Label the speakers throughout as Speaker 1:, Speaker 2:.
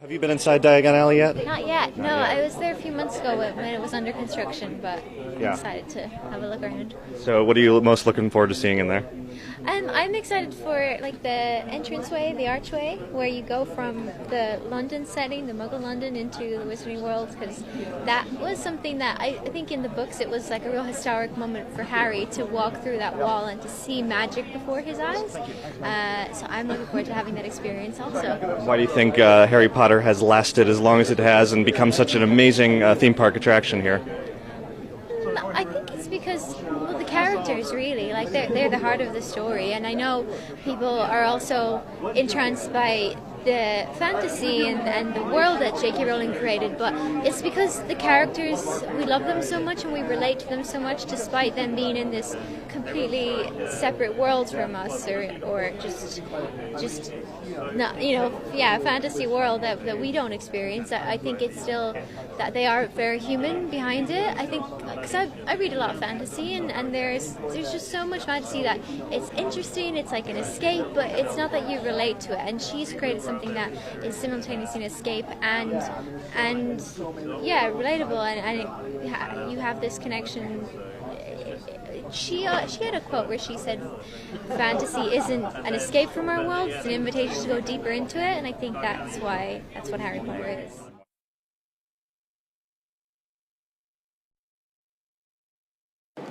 Speaker 1: Have you been inside Diagon Alley yet?
Speaker 2: Not yet. No, I was there a few months ago when it was under construction, but
Speaker 1: Yeah.
Speaker 2: I decided to have a look around.
Speaker 1: So what are you most looking forward to seeing in there?
Speaker 2: I'm excited for like the entranceway, the archway, where you go from the London setting, the Muggle London, into the Wizarding World, because that was something that I think in the books it was like a real historic moment for Harry to walk through that wall and to see magic before his eyes. So I'm looking forward to having that experience also.
Speaker 1: Why do you think Harry Potter has lasted as long as it has and become such an amazing theme park attraction here?
Speaker 2: I think it's because, well, the characters really, like they're the heart of the story, and I know people are also entranced by the fantasy and the world that J.K. Rowling created, but it's because the characters, we love them so much and we relate to them so much, despite them being in this completely separate world from us, or just not, fantasy world that we don't experience. I think it's still that they are very human behind it. I think because I read a lot of fantasy, and there's just so much fantasy that it's interesting. It's like an escape, but it's not that you relate to it. And she's created something that is simultaneously an escape and relatable, and you have this connection. She had a quote where she said, "Fantasy isn't an escape from our world; it's an invitation to go deeper into it." And I think that's what Harry Potter is.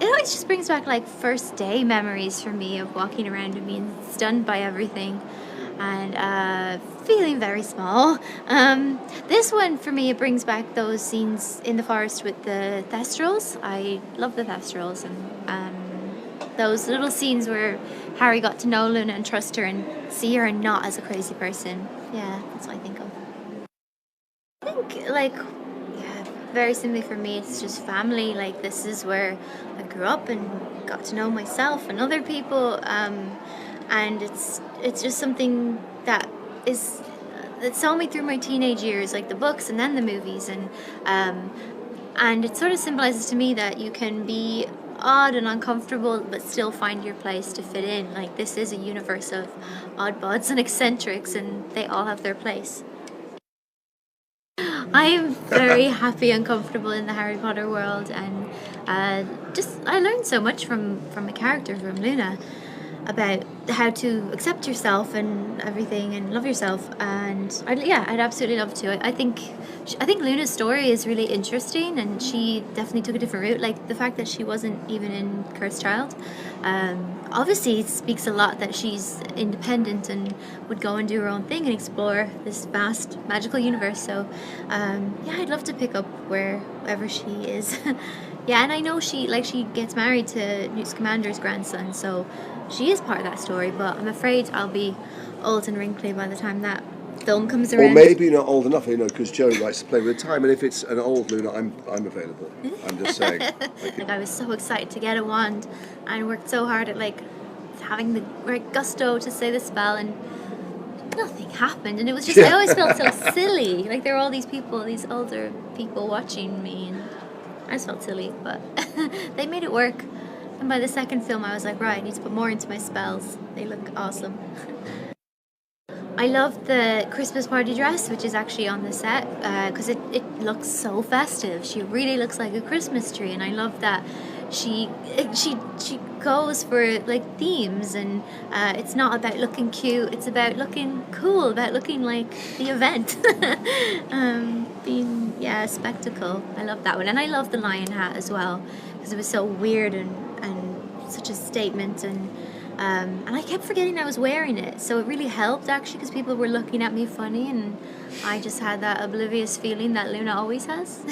Speaker 2: It always just brings back like first day memories for me of walking around and being stunned by everything, and feeling very small. This one for me, it brings back those scenes in the forest with the Thestrals. I love the Thestrals, and those little scenes where Harry got to know Luna and trust her and see her not as a crazy person. Yeah, that's what I think of. I think very simply for me, it's just family. Like, this is where I grew up and got to know myself and other people, and it's just something that saw me through my teenage years, like the books and then the movies, and it sort of symbolizes to me that you can be odd and uncomfortable but still find your place to fit in. Like, this is a universe of oddbods and eccentrics, and they all have their place. I am very happy and comfortable in the Harry Potter world, and I learned so much from a character, from Luna, about how to accept yourself and everything and love yourself, and I'd absolutely love to. I think Luna's story is really interesting, and she definitely took a different route. Like, the fact that she wasn't even in Cursed Child, obviously it speaks a lot that she's independent and would go and do her own thing and explore this vast magical universe. So I'd love to pick up wherever she is. Yeah, and I know she gets married to Newt Scamander's grandson, so she is part of that story, but I'm afraid I'll be old and wrinkly by the time that film comes around.
Speaker 3: Or maybe not old enough, because Joe likes to play with time, and if it's an old Luna, I'm available. I'm just saying.
Speaker 2: I was so excited to get a wand, and worked so hard at having the right gusto to say the spell, and nothing happened, and it was just, I always felt so silly. Like, there were all these people, these older people watching me, and I just felt silly, but they made it work. And by the second film, I was like, right, I need to put more into my spells. They look awesome. I love the Christmas party dress, which is actually on the set, because it looks so festive. She really looks like a Christmas tree, and I love that she goes for themes, and it's not about looking cute, it's about looking cool, about looking like the event. Being a spectacle. I love that one, and I love the lion hat as well, because it was so weird and such a statement, and I kept forgetting I was wearing it, so it really helped actually, because people were looking at me funny, and I just had that oblivious feeling that Luna always has.